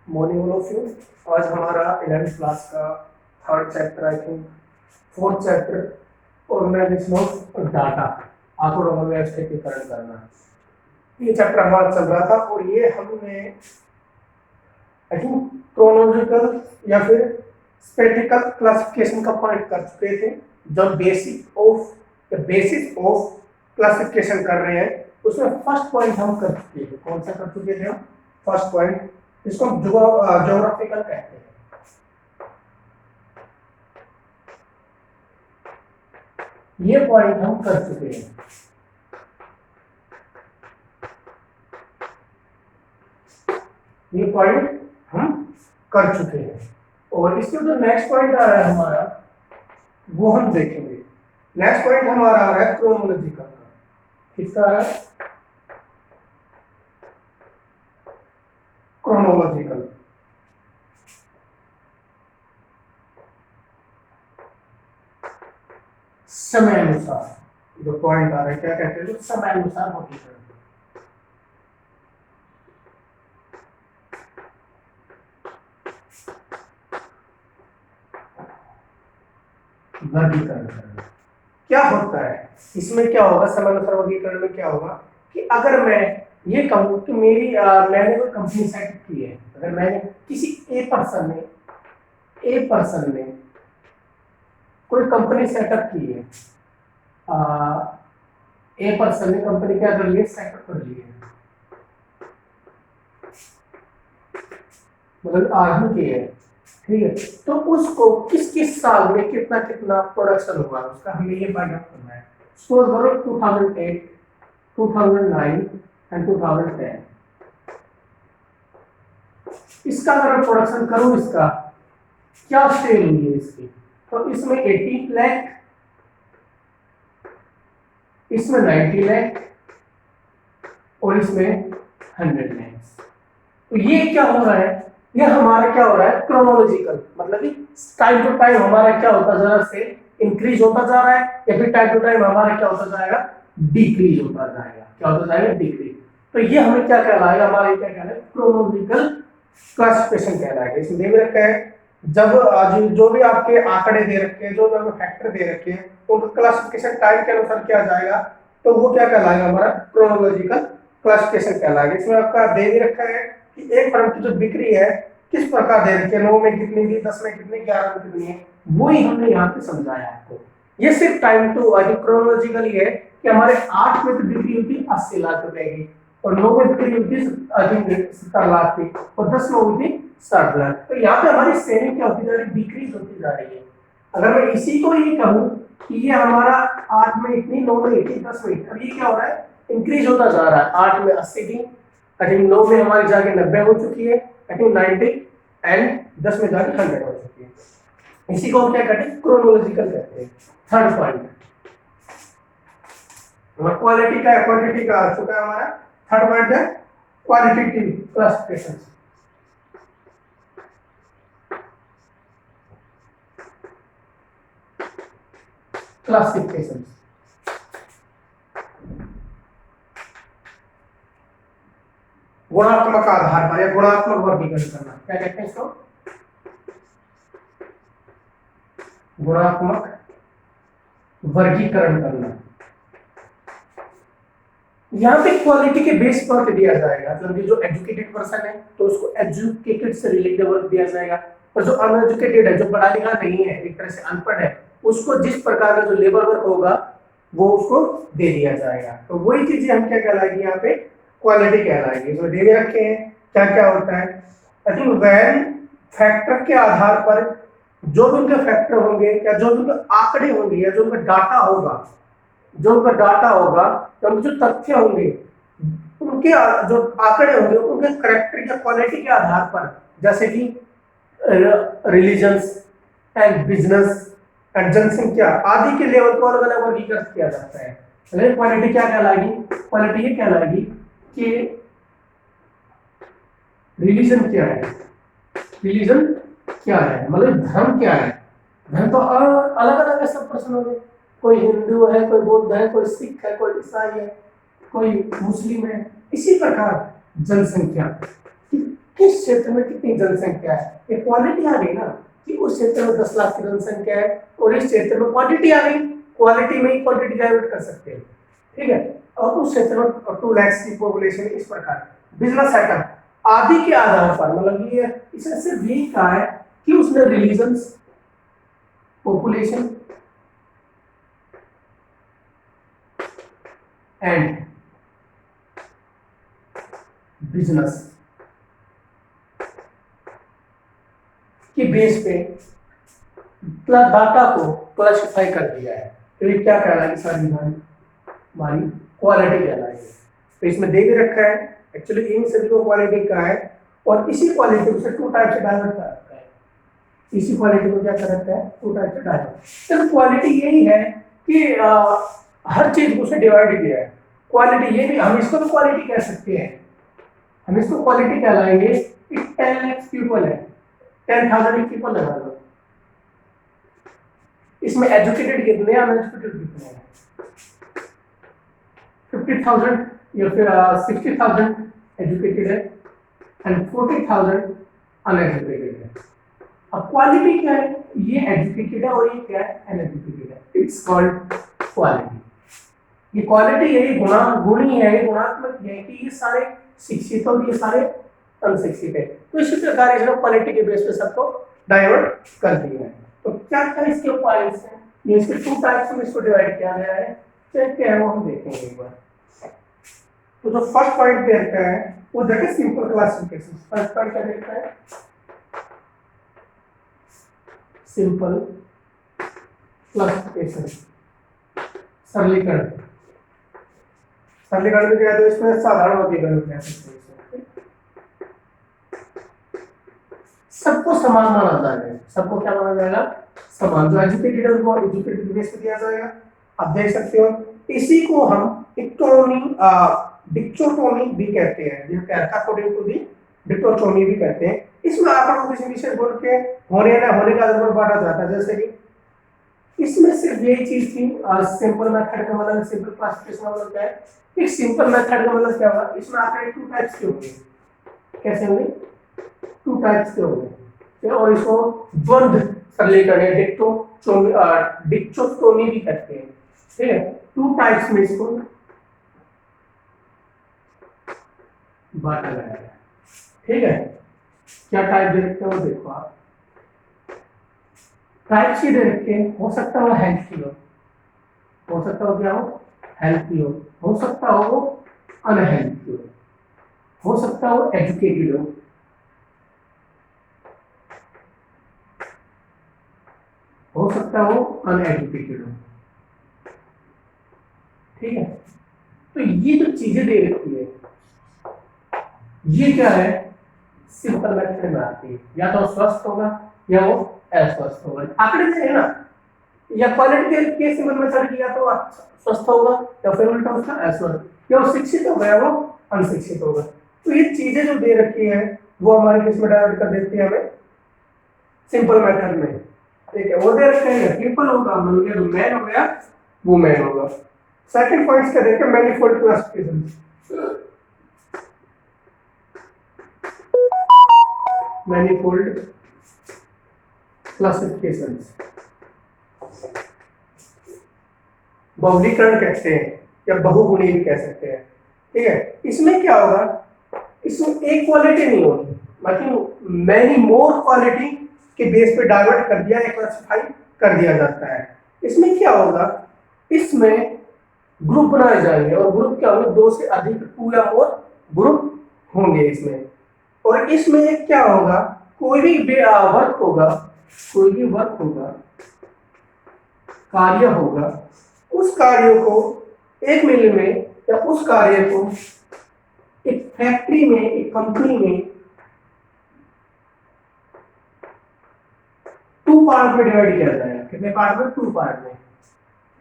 Morning all of you. आज हमारा 11th class का third chapter, I think fourth chapter, organisation of data, आंकड़ों में व्यवस्थितीकरण करना, ये चैप्टर हमारा चल रहा था। और ये हमने आई थिंक क्रोनोलॉजिकल या फिर स्पेटिकल क्लासिफिकेशन का पॉइंट कर चुके थे। जब बेसिस ऑफ क्लासिफिकेशन कर रहे हैं उसमें फर्स्ट पॉइंट हम कर चुके थे। कौन सा कर चुके थे हम? फर्स्ट पॉइंट, इसको हम ज्योग्राफिकल कहते हैं। ये पॉइंट हम कर चुके हैं। ये पॉइंट हम कर चुके हैं और इसमें जो नेक्स्ट पॉइंट आ रहा है हमारा, वो हम देखेंगे। नेक्स्ट पॉइंट हमारा आ रहा है क्रोनोलॉजिकल का। किसका आ रहा है? क्रोनोलॉजिकल। समय अनुसार जो पॉइंट आ रहा है, क्या कहते हैं? समय अनुसार वर्गीकरण। वर्गीकरण करना क्या होता है? इसमें क्या होगा? समय अनुसार वर्गीकरण में क्या होगा कि अगर मैं ये कहूँ कि मैंने कोई कंपनी सेट की है, अगर मैंने किसी ए पर्सन ने कोई कंपनी सेटअप की है, ए पर्सन ने कंपनी क्या कर ली है? सेटअप कर ली है, मतलब आरंभ की है, ठीक है। तो उसको किस किस साल में कितना कितना प्रोडक्शन हुआ उसका हमें ये फाइंड आउट करना है। सपोज करो 2008, 2009 एंड 2010। इसका अगर प्रोडक्शन करूं, इसका क्या सेल हुई है इसकी, तो इसमें 80 लाख, इसमें 90 लाख और इसमें 100 लाख। तो ये क्या हो रहा है? ये हमारा क्या हो रहा है? क्रोनोलॉजिकल, मतलब कि टाइम टू टाइम हमारा क्या होता जा रहा है? से इंक्रीज होता जा रहा है, या फिर टाइम टू टाइम हमारा क्या होता जाएगा? डिक्रीज होता जाएगा। क्या होता जाएगा? डिक्रीज। तो ये हमें क्या कहलाएगा? हमारा क्या कहलाएगा? क्रोनोलॉजिकल क्लासिफिकेशन कहलाएगा। इसमें दे रखा है, जब जो भी आपके आंकड़े दे रखे हैं, जो भी फैक्टर दे रखे हैं, उनका क्लासिफिकेशन टाइम के अनुसार किया जाएगा, तो वो क्या कहलाएगा? हमारा क्रोनोलॉजिकल क्लासिफिकेशन कहलाएगा। इसमें आपका दे रखा है कि एक फर्म की जो बिक्री है किस प्रकार दे रखी है, 9 में कितनी थी, 10 में कितनी, 11 में कितनी है, वही हमने यहाँ पे समझाया आपको। ये सिर्फ टाइम टू क्रोनोलॉजिकल ही है कि हमारे 8 में तो बिक्री होती 80 लाख रुपए की, और 9 में बिक्री होती 70 लाख की, और 10 में होती 60 लाख। तो यहाँ पे हमारी सेलिंग क्या होती जा रही है? डिक्रीज होती जा रही है। अगर मैं इसी को ये कहूँ कि ये हमारा 8 में इतनी, 9 में इतनी, 10 में इतनी, अब ये क्या हो रहा है? इंक्रीज होता जा रहा है। 8 में 80 थी, आई थिंक 9 में हमारी जाके 90 हो चुकी है, आई थिंक 90, एंड 10 में जाके 100 हो चुकी है। इसी को हम क्या कहते हैं? क्रोनोलॉजिकल कहते हैं। थर्ड पॉइंट क्वालिटी का, क्वांटिटी का आ चुका है हमारा। थर्ड पॉइंट है क्वालिटेटिव क्लासिफिकेशन। क्लासिफिकेशन गुणात्मक आधार पर या गुणात्मक वर्गीकरण करना, क्या कहते हैं इसको? गुणात्मक वर्गीकरण करना। यहाँ पे क्वालिटी के बेस पर दिया जाएगा, मतलब जो एजुकेटेड पर्सन है तो उसको एजुकेटेड से रिलेटेड वर्क दिया जाएगा, और जो अनएजुकेटेड है, जो पढ़ा लिखा नहीं है, एक तरह से अनपढ़ है, उसको जिस प्रकार का जो लेबर वर्क होगा वो उसको दे दिया जाएगा। तो वही चीजें हम क्या कहलाएगी? यहाँ पे क्वालिटी कहलाएगी। जो दे रखे हैं क्या क्या होता है, आई थिंक वैन फैक्टर के आधार पर जो भी उनके फैक्टर होंगे, या जो भी उनके आंकड़े होंगे, या जो उनका डाटा होगा, तो उनके जो तथ्य होंगे, उनके जो आंकड़े होंगे, उनके करेक्टर या क्वालिटी के आधार पर, जैसे कि रिलीजन्स एंड बिजनेस एंड जनसंख्या आदि के लेवल को अलग अलग वर्गीकृत किया जाता है। क्वालिटी क्या कहलाएगी? क्वालिटी ये कहलाएगी कि रिलीजन क्या है, मतलब धर्म क्या है। धर्म तो अलग अलग है, सब पर्सन होंगे, कोई हिंदू है, कोई बौद्ध है, कोई सिख है, कोई ईसाई है, कोई मुस्लिम है। इसी प्रकार जनसंख्या किस क्षेत्र में कितनी जनसंख्या है, ये क्वालिटी आ गई ना कि उस क्षेत्र में 10 लाख की जनसंख्या है और इस क्षेत्र में क्वांटिटी आ गई, क्वालिटी में ही क्वांटिटी डाइवर्ट कर सकते हैं, ठीक है। और उस क्षेत्र में 2 लाख की पॉपुलेशन, इस प्रकार बिजनेस सेटअप आदि के आधार पर, मतलब ये इसने सिर्फ यही कहा है कि उसने रिलीजन्स, पॉपुलेशन एंड बिजनेस के बेस पे डाटा को क्लासिफाई कर दिया है। तो ये क्या कहलाएगी, सारी हमारी क्वालिटी कहलाएगी। तो इसमें दे भी रखा है एक्चुअली इन सभी को क्वालिटी का है, और इसी क्वालिटी को 2 टाइप से डाइवर्ट कर रखा है। इसी क्वालिटी को क्या कर रखा है, 2 टाइप से डाइवर्ट। तो क्वालिटी यही है कि हर चीज को से डिवाइड किया है। क्वालिटी ये भी, हम इसको तो क्वालिटी कह सकते हैं, हम इसको क्वालिटी कहलाएंगे कि 10 लाख पीपल है, 10,000 पीपल लगा लो, इसमें एजुकेटेड कितने हैं, अनएजुकेटेड कितने हैं, 50,000 या फिर 60,000 एजुकेटेड है एंड 40,000 अनएजुकेटेड है। अब क्वालिटी क्या है, ये एजुकेटेड है और ये क्या है, अनएजुकेटेड है, इट्स कॉल्ड क्वालिटी। ये क्वालिटी यही गुणी है, ये गुणात्मक है कि ये सारे शिक्षित और ये सारे अनशिक्षित है। तो इसी प्रकार इसने क्वालिटी के बेस पे सबको डाइवर्ट कर दिया है। तो क्या क्या इसके पॉइंट्स हैं, ये इसके 2 टाइप्स में इसको डिवाइड किया गया है। तो क्या है वो हम देखेंगे एक बार। तो जो फर्स्ट पॉइंट पे रखा है वो देखिए सिंपल क्लासिफिकेशन। फर्स्ट पॉइंट क्या देखता है, सिंपल क्लासिफिकेशन, सरलीकरण। सरलीकरण में क्या है, तो इसमें साधारण वर्गीकरण कह सकते हैं। सबको समान माना जाएगा, सबको क्या माना जाएगा, समान। जो एजुकेटेड है उनको एजुकेटेड बेस पे दिया जाएगा। आप देख सकते हो इसी को हम डिक्टोटोमी भी कहते हैं, जिसको अकॉर्डिंग टू दी डिक्टोटोमी भी कहते हैं। इसमें आंकड़ों को किसी विशेष गुण के होने या न होने का आधार पर बांटा जाता है। जैसे कि इसमें सिर्फ यही चीज थी, सिंपल मेथड का मतलब, सिंपल क्लासिफिकेशन का मतलब क्या है, एक सिंपल मेथड का मतलब क्या हुआ, इसमें आंकड़े 2 टाइप्स के होंगे। कैसे होंगे, 2 टाइप्स के होंगे, और इसको द्वंद्व सरलीकरण डिक्टोटोमी भी कहते हैं, ठीक है। 2 टाइप्स में इसको बांटा गया है, ठीक है। क्या टाइप दे रखे हो, देखो आप टाइप सी दे रखे हैं। हो सकता हो हेल्थी हो सकता हो क्या हो, हेल्थी हो सकता हो अनहेल्थी हो सकता हो एजुकेटेड हो सकता हो अनएजुकेटेड हो, ठीक है। तो ये जो चीजें दे रखी है ये क्या है, सिंपल मेथड में आती है। या तो स्वस्थ होगा या वो अस्वस्थ होगा। आंकड़े से है ना, या क्वालिटी के सिंपल मेथड की, या तो स्वस्थ होगा या फिर उल्टा उसका अस्वस्थ, या वो शिक्षित होगा या वो अनशिक्षित होगा। तो ये चीजें जो दे रखी है वो हमारे किस में डाइवर्ट कर देती है हमें, सिंपल मेथड में, ठीक है। वो दे रखे हैं पीपल होगा, मान लिया मैन हो गया, वो मैन होगा। सेकंड पॉइंट्स क्या देखे, मैनिफोल्ड क्लासिफिकेशन। मैनिफोल्ड क्लासिफिकेशन बहुगुणीकरण कहते हैं या बहुगुणी भी कह सकते हैं, ठीक है। इसमें क्या होगा, इसमें एक क्वालिटी नहीं होगी, बल्कि मैनी मोर क्वालिटी के बेस पे डाइवर्ट कर दिया, क्लासिफाई कर दिया जाता है। इसमें क्या होगा, इसमें ग्रुप बनाए जाएंगे, और ग्रुप क्या होंगे, 2 से अधिक 2 या मोर ग्रुप होंगे इसमें। और इसमें क्या होगा, कोई भी वर्क होगा, कोई भी वर्क होगा, कार्य होगा, उस कार्य को एक मिल में या उस कार्य को एक फैक्ट्री में, एक कंपनी में 2 पार्ट में डिवाइड किया जाएगा। कितने पार्ट में, 2 पार्ट में।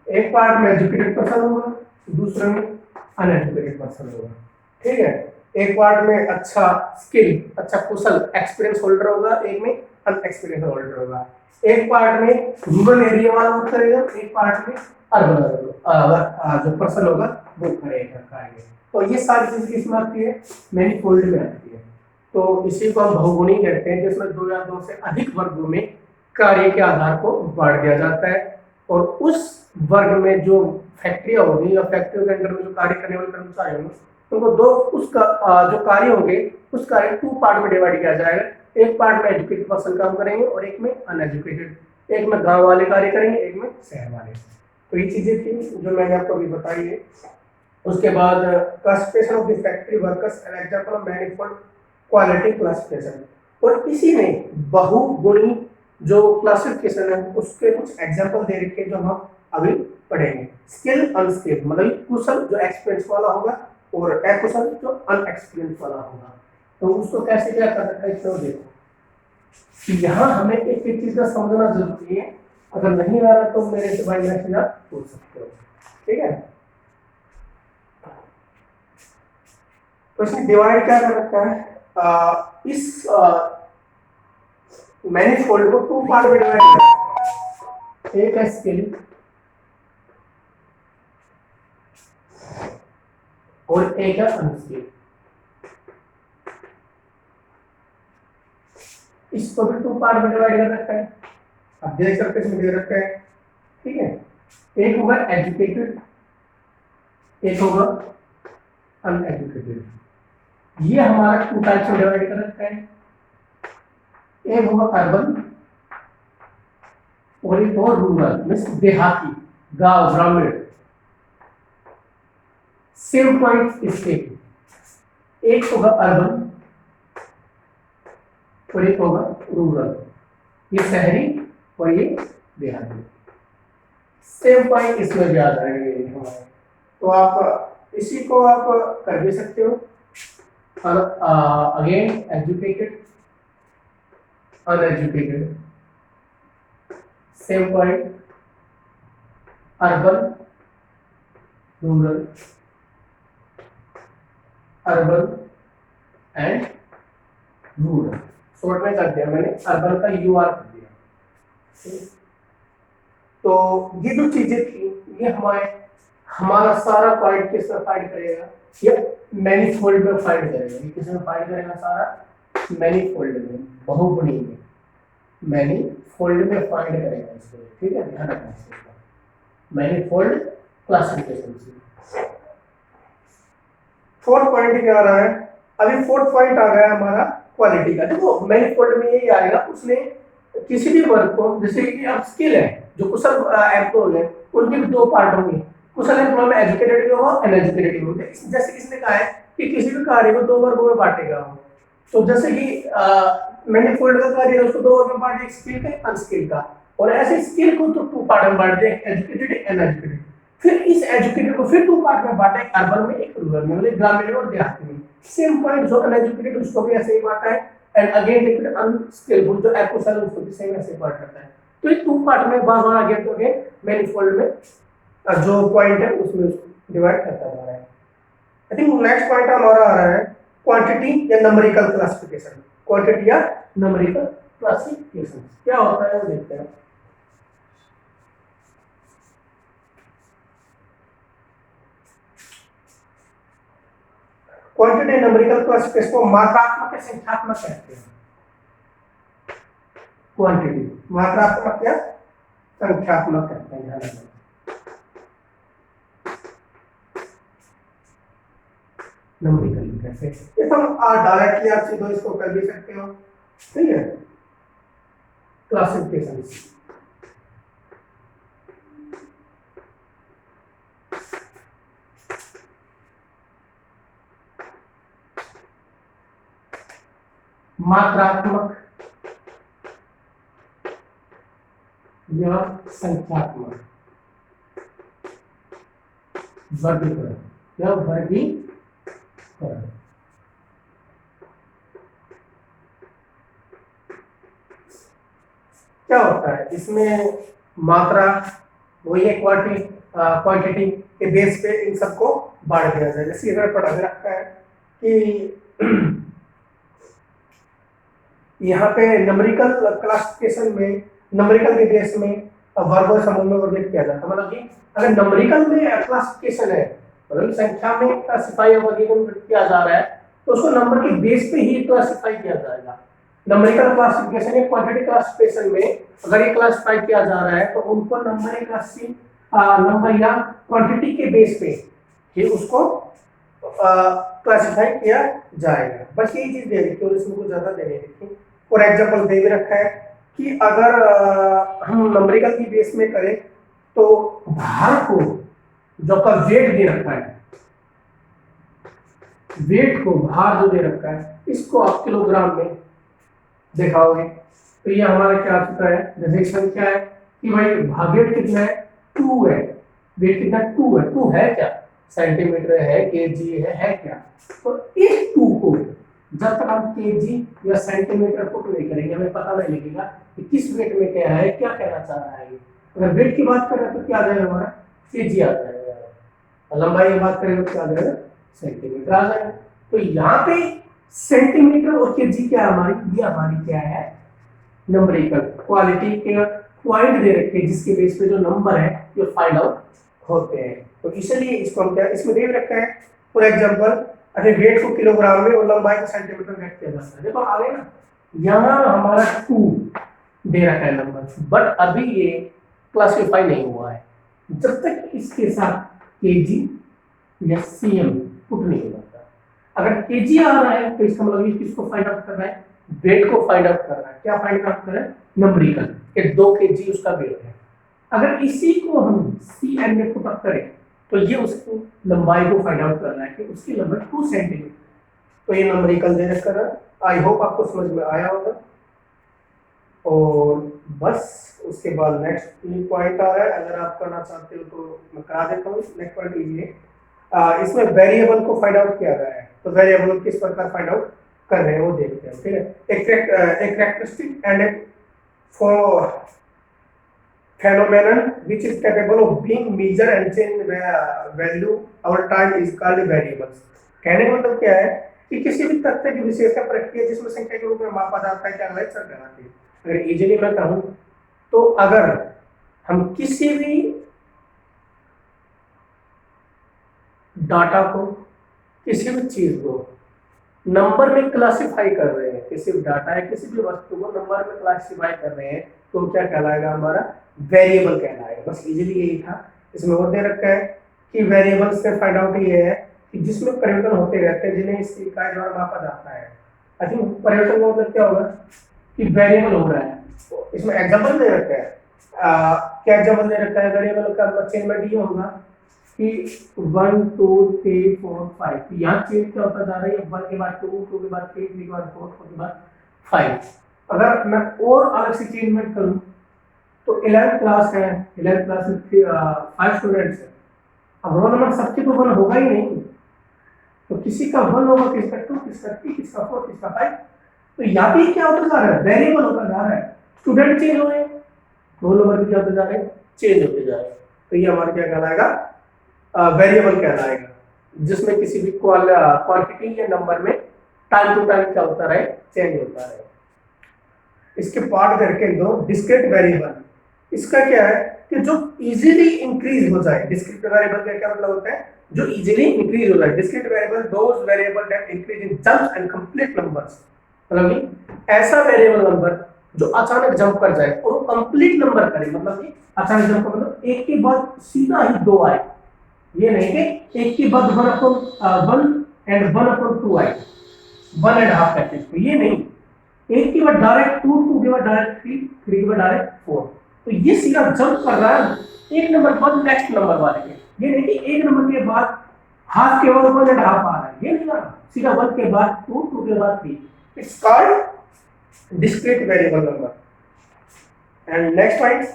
एक पार्ट में एजुकेटेड पर्सन होगा, दूसरे में अनएजुकेटेड पर्सन होगा, ठीक है। एक पार्ट में अच्छा स्किल, अच्छा कुशल एक्सपीरियंस होल्डर होगा, एक में अनएक्सपीरियंस होल्डर होगा। एक पार्ट में रूरल एरिया वाला वर्क करेगा, एक पार्ट में अर्बन जो पर्सन होगा वो करेगा कार्य। तो ये सारी चीज किसमें आती है, मैनिफोल्ड में आती है, तो इसी को हम बहुगुणी कहते हैं, जिसमें दो या दो से अधिक वर्गों में कार्य के आधार को बांट दिया जाता है और उस वर्ग में जो फैक्ट्रियां होगी या फैक्ट्रियों के अंदर में जो कार्य करने वाले कर्मचारी होंगे उनको दो जो कार्य होंगे उस कार्य टू पार्ट में डिवाइड किया जाएगा। एक पार्ट में एजुकेटेड पर्सन काम करेंगे और एक में अनएजुकेटेड, एक में गांव वाले कार्य करेंगे, एक में शहर वाले। तो ये चीजें थी जो मैंने आपको अभी बताई है। उसके बाद classification of the factory workers an example of manifold quality classification, और इसी में बहुगुणी जो क्लासिफिकेशन है उसके कुछ एग्जांपल दे रखे हैं जो हम अभी पढ़ेंगे। स्किल अनस्किल मतलब कुशल जो एक्सपीरियंस वाला होगा और अकुशल जो अनएक्सपीरियंस वाला होगा। तो उसको कैसे क्या कर सकते हैं इसको देखो। यहाँ हमें एक चीज का समझना जरूरी है, अगर नहीं आ रहा तो मेरे से भाई मैसेज आप पूछ सकते हो, ठीक है। तो इसमें डिवाइड क्या कर रखा है, इस मैनिफोल्ड को टू पार्ट में डिवाइड कर, एक है स्किल और एक है अनस्किल। इसको भी टू पार्ट में डिवाइड कर रखा है, आप देख सकते हैं इसमें दे रखा है, ठीक है। एक होगा एजुकेटेड, एक होगा अनएजुकेटेड। ये हमारा टू टाइप्स में डिवाइड कर रखा है, एक होगा अर्बन और एक होगा रूरल मींस देहाती, गांव ग्रामीण। सेम पॉइंट इसके, एक होगा अर्बन और एक होगा रूरल, ये शहरी और ये देहाती। सेम पॉइंट इसमें भी आ जाएंगे हमारे। तो आप इसी को आप कर भी सकते हो। Again educated uneducated, same point urban rural, urban and rural. Short में कर दिया मैंने, अर्बन का यूआर कर दिया। तो ये जो चीजें थी ये हमारा सारा पॉइंट किसमें फाइंड करेगा, ये मैनिफोल्ड में फाइंड करेगा। ये किसमें फाइंड करेगा, सारा मैनिफोल्ड में, बहुगुणी में, मैनिफोल्ड में फाइंड करेगा इसको, ठीक है। ध्यान रखना इसका मैनिफोल्ड क्लासिफिकेशन से। फोर्थ पॉइंट क्या आ रहा है, अभी फोर्थ पॉइंट आ गया हमारा क्वालिटी का। देखो मैनिफोल्ड में यही आएगा, उसने किसी भी वर्ग को, जैसे कि अब स्किल है, जो कुशल एम्प्लॉय है उनके भी दो पार्ट होंगे, कुशल एम्प्लॉय में एजुकेटेड भी होगा अनएजुकेटेड भी होगा। जैसे इसने कहा है कि किसी भी कार्य को दो वर्गों में बांटेगा, तो जैसे कि मैनिफोल्ड का कार्य है उसको दो वर्गों में बांटे, स्किल का अनस्किल का, और ऐसे स्किल को तो टू पार्ट में बांट दे, एजुकेटेड अनएजुकेटेड। फिर इस एजुकेटेड को फिर टू पार्ट में बांटा, एक अर्बन में एक रूरल में, मतलब ग्रामीण और देहाती में। सेम पॉइंट जो अनएजुकेटेड उसको भी ऐसे ही बांटा है, एंड अगेन एक अनस्किलफुल जो अकुशल उसको भी सेम ऐसे बांट रखा है। तो ये टू पार्ट में बार बार आगे तो अगेन मैनिफोल्ड में जो पॉइंट है उसमें डिवाइड करता जा रहा है। आई थिंक नेक्स्ट पॉइंट हमारा आ रहा है क्वांटिटी या नंबरिकल क्लासिफिकेशन। क्वांटिटी या नंबरिकल क्लासिफिकेशन क्या होता है वो देखते हैं। क्वांटिटी नंबरिकल क्लासिफिकेशन को मात्रात्मक या संख्यात्मक कहते हैं। क्वांटिटी मात्रात्मक या संख्यात्मक कहते हैं, ध्यान रखना। नंबरिकल कैसे, ये तो डायरेक्टली आप सीधे इसको कर भी सकते हो, ठीक है। क्लासिफिकेशन मात्रात्मक या संख्यात्मक वर्गीकरण या वर्गीकरण। क्या होता है इसमें, मात्रा वही है, क्वांटिटी के बेस पे इन सबको बांट दिया जाए। जैसे इधर पढ़ा रखा है कि यहाँ पे नंबरिकल क्लासिफिकेशन में, नंबरिकल के बेस में वर्ग समूह में वर्गीकृत किया जाता है। मतलब कि अगर नंबरिकल में क्लासिफिकेशन है, मतलब संख्या में क्लासिफाई या वर्गीकरण किया जा रहा है, तो उसको नंबर के बेस पे ही क्लासिफाई किया जाएगा। नंबरिकल क्लासिफिकेशन या क्वांटिटी क्लासिफिकेशन में अगर ये क्लासिफाई किया जा रहा है तो उनको नंबर या क्वांटिटी के बेस पे ही उसको क्लासिफाई किया जाएगा। बस यही चीज दे रखी है और इसमें कुछ ज्यादा दे नहीं रखी। फॉर एग्जाम्पल दे भी रखा है कि अगर हम नंबरिकल की बेस में करें तो भार को जो का वेट दे रखा है, वेट को भार जो दे रखा है इसको आप किलोग्राम में दिखाओगे तो ये हमारा क्या आ चुका है, डेफिनेशन क्या है कि भाई वेट कितना है, 2 है। वेट कितना 2 है, 2 है क्या, सेंटीमीटर है, केजी है क्या। तो इस 2 को जब तक हम केजी या सेंटीमीटर पुट नहीं करेंगे हमें पता नहीं लगेगा कि किस वेट में क्या है, क्या कहना चाह रहा है। अगर वेट की बात करें तो क्या आ जाएगा हमारा, केजी आ जाएगा, लंबाई की बात करें तो क्या आ जाएगा, सेंटीमीटर आ जाएगा। तो यहाँ पे सेंटीमीटर और केजी क्या हमारी, ये हमारी क्या है, नंबरिकल क्वालिटी के पॉइंट दे रखे हैं जिसके बेस पे जो नंबर है ये फाइंड आउट होते हैं। तो इसलिए इसको हम क्या इसमें दे रखा है, फॉर एग्जांपल अरे वेट को किलोग्राम में और लंबाई को सेंटीमीटर में व्यक्त किया जाता है। देखो आगे ना यहाँ हमारा 2 दे रखा है नंबर, बट अभी ये क्लासिफाई नहीं हुआ है जब तक इसके साथ केजी या सीएम पुट नहीं होता। अगर केजी आ रहा है तो इसका मतलब ये किसको फाइंड आउट कर रहा है, वेट को फाइंड आउट कर रहा है। क्या फाइंड आउट कर रहा है, नंबरिकल के 2 केजी उसका वेट है। अगर इसी को हम सीएम में पुट अप करें तो ये उसको लंबाई को फाइंड आउट कर रहा है कि उसकी लंबाई 2 सेंटीमीटर। तो ये नंबरिकल दे रखा है। आई होप आपको समझ में आया होगा। और बस उसके बाद नेक्स्ट पॉइंट आ रहा है, अगर आप करना चाहते हो तो मैं करा देता हूँ। नेक्स्ट पॉइंट लीजिए, इसमें वेरिएबल को फाइंड आउट किया गया है। तो वेरिएबल किस प्रकार फाइंड आउट कर रहे हैं वो देखते हैं, ठीक है। एक characteristic and A phenomenon which is capable of being measured and change value over time is called variables। कहने का मतलब क्या है कि किसी भी तथ्य की विशेषता प्रक्रिया जिसमें संख्या के रूप में मापा जाता है क्या कहलाती है। अगर इजीली मैं कहूँ तो अगर हम किसी भी डाटा को, किसी भी चीज को नंबर में क्लासिफाई कर रहे हैं, किसी भी डाटा है किसी भी वस्तु को नंबर में क्लासिफाई कर रहे हैं तो क्या कहलाएगा, हमारा वेरिएबल कहलाएगा। बस इजीली यही था। इसमें और दे रखा है कि वेरिएबल से फाइंड आउट ये है कि जिसमें परिवर्तन होते रहते हैं जिन्हें इस इकाई द्वारा मापा जाता है। आई थिंक परिवर्तन का मतलब क्या होगा कि वेरिएबल हो रहा है। तो इसमें एग्जांपल दे रखा है, क्या एग्जांपल दे रखा है वेरिएबल का, चेंजमेंट ये होगा कि 1 2 3 4 5 यहाँ चेंज क्या होता जा रहा है, 1 के बाद 2 2 के बाद 3 3 के बाद 4 4 के बाद 5। अगर मैं और अलग से चेंजमेंट करूं तो 11th क्लास है, 11th क्लास में 5 स्टूडेंट्स हैं। अब रोल नंबर सबके तो 1 होगा ही नहीं, तो किसी का 1 होगा, किसका 2, किसका 3, किसका 4, किसका 5। तो यहाँ पे क्या होता जा रहा है, वेरिएबल होता जा रहा है। स्टूडेंट चेंज हो रहे हैं, रोल नंबर भी क्या होते जा रहे हैं, चेंज होते जा रहे हैं। तो ये हमारा क्या कहलाएगा, वेरिएबल कहलाएगा, जिसमें किसी भी क्वांटिटी या नंबर में टाइम टू टाइम क्या होता रहे, चेंज होता रहे। इसके पार्ट करके दो डिस्क्रीट वेरिएबल। इसका क्या है कि जो इजीली इंक्रीज हो जाए। डिस्क्रीट वेरिएबल का क्या मतलब होता है, जो इजीली इंक्रीज हो जाए। Discrete variable those variable that increase in jumps and complete numbers. मतलब ऐसा वेरिएबल नंबर जो अचानक जंप कर जाए और वो कंप्लीट नंबर करे। मतलब कि अचानक जंप का मतलब एक के बाद सीधा ही 2 आए, ये नहीं कि एक के बाद 1/1 एंड 1/2 आए, 1.5 कहते हैं, ये नहीं। एक के बाद डायरेक्ट 2, 2 के बाद डायरेक्ट 3, 3 के बाद डायरेक्ट 4। तो ये सीधा जंप कर रहा है एक नंबर बाद नेक्स्ट नंबर वाले के। ये नहीं कि एक नंबर के बाद हाफ के बाद 1.5 आ रहा है, ये नहीं आ रहा, सीधा 1 के बाद 2, 2 के बाद 3। It's called discrete variable number. And next point,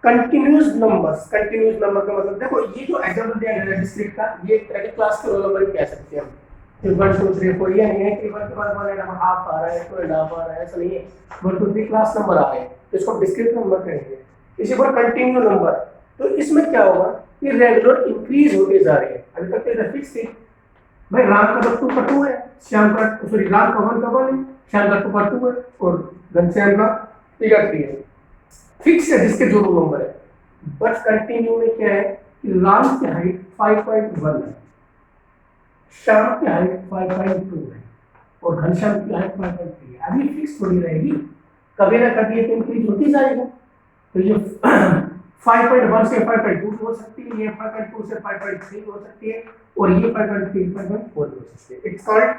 continuous numbers. Continuous number का मतलब देखो, ये जो एग्जांपल दिया गया है डिस्क्रीट का, ये एक तरह के क्लास के रोल नंबर भी कह सकते हैं हम। 1 2 3 4 ये नहीं है कि 1 के बाद 1.5 आ रहा है, 2.5 आ रहा है, ऐसा नहीं है। 1 2 3 क्लास नंबर आ रहे हैं तो इसको डिस्क्रीट नंबर कहेंगे। इसी पर कंटिन्यू नंबर, तो इसमें क्या होगा, ये रेगुलर इंक्रीज होते जा रहे हैं। अभी तक तो फिक्स थी भाई, राम का 2 का 2 है, श्याम का राम का 1 का 1 है, श्याम का 2 का 2 है और घनश्याम का 3 का 3 है। फिक्स है जिसके जो नंबर है। बट कंटिन्यू में क्या है कि राम की हाइट 5.1 है, श्याम की हाइट 5.2 है और घनश्याम की हाइट 5.3 है। अभी फिक्स थोड़ी रहेगी, कभी ना कभी ये इंक्रीज होती जाएगा। तो ये 5.1 से 5.2 हो सकती है, ये 5.2 से 5.3 हो सकती है और ये 5.3 5.4 हो सकती है। इट्स कॉल्ड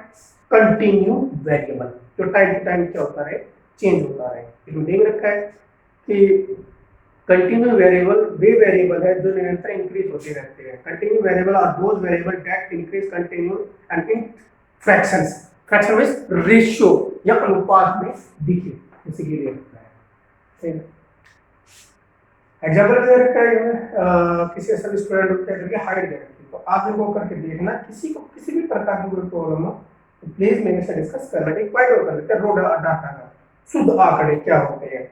कंटिन्यू वेरिएबल, जो टाइम टू टाइम क्या होता है, चेंज होता है। इसमें देख रखा है कि कंटिन्यू वेरिएबल वे वेरिएबल है जो निरंतर इंक्रीज होते रहते हैं। Continue variable are those variable that increase continue and in fractions. Fraction means ratio या अनुपात में दिखे, जैसे कि ये होता है। ठीक है, एग्जांपल दे रखा है किसी ऐसा स्टूडेंट होता है जो हाइट दे रखी है, तो आप इनको करके देखना, किसी को किसी भी प्रकार की कोई प्रॉब्लम हो तो प्लीज मेरे से डिस्कस करना। एक पॉइंट और कर लेते हैं, रो डाटा का शुद्ध आंकड़े क्या होते हैं।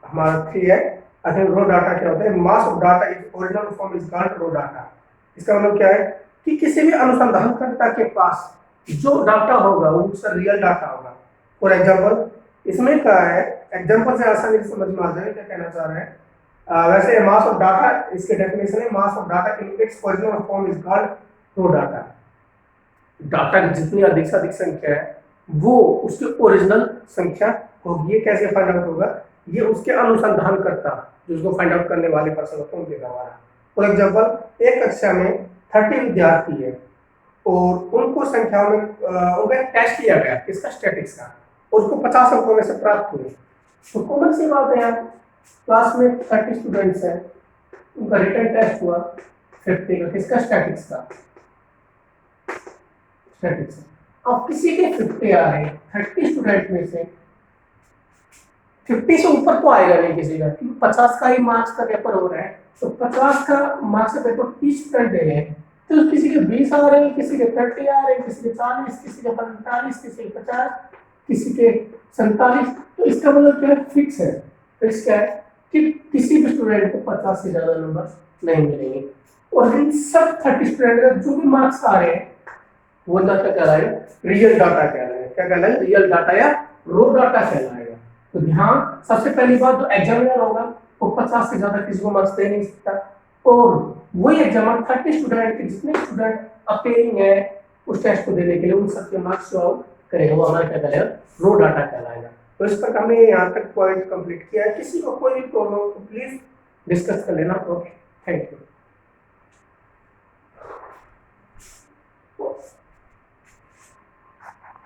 हमारा 3 है, आई थिंक रो डाटा क्या होता है, mass of data is original form is called raw data. इसका मतलब क्या है कि किसी भी अनुसंधानकर्ता के पास जो डाटा होगा वो उसका रियल डाटा होगा। फॉर एग्जांपल इसमें क्या है, एग्जांपल से आसानी से समझ में आ जाए क्या कहना चाह रहे हैं। वैसे मास ऑफ डाटा, इसके डेफिनेशन है mass of data in its original form is called raw data. Data की जितनी अधिक से अधिक संख्या है वो उसकी ओरिजिनल संख्या होगी। ये कैसे फाइंड आउट होगा, ये उसके अनुसंधानकर्ता जो उसको फाइंड आउट करने वाले पर्सन होते हैं उनके द्वारा। फॉर एग्जांपल एक कक्षा में 30 विद्यार्थी है और उनको संख्याओं में उनका एक टेस्ट किया गया किसका, स्टैटिक्स का, और उसको 50 अंकों में से प्राप्त हुए। तो कॉमन सी बात है यार, क्लास में 30 स्टूडेंट्स हैं, उनका रिटन टेस्ट हुआ 50 का, किसका, स्टैटिक्स का, स्टैटिक्स। अब किसी के 50 आ रहे हैं, 30 स्टूडेंट में से 50 से ऊपर तो आएगा नहीं किसी का, क्योंकि 50 का ही मार्क्स का पेपर हो रहा है, तो 50 का मार्क्स का पेपर 30 स्टूडेंट दे रहे हैं, तो किसी के 20 आ रहे हैं, किसी के 30 आ रहे हैं, किसी के 40, किसी के 45, किसी के 50, किसी के 47। तो इसका मतलब क्या है, फिक्स है। फिक्स क्या है कि किसी भी स्टूडेंट को 50 से ज्यादा नंबर नहीं मिलेंगे, और इन सब 30 स्टूडेंट का जो भी मार्क्स आ रहे हैं वो डाटा कहलाएगा रियल डाटा कहलाएगा। क्या कहलाएगा, रियल डाटा या रो डाटा कहलाएगा। तो ध्यान, सबसे पहली बात जो एग्जामिनर होगा वो 50 से ज्यादा किसी को मार्क्स दे नहीं सकता, और वही एग्जामिनर 30 स्टूडेंट के जितने स्टूडेंट अपेयरिंग है उस टेस्ट को देने के लिए उन सबके मार्क्स जो करेगा वो हमारा क्या कहलाएगा, रो डाटा कहलाएगा। तो इस पर हमने यहाँ तक पॉइंट कंप्लीट किया है। किसी को कोई भी प्रॉब्लम हो तो प्लीज डिस्कस कर लेना। Okay, thank you.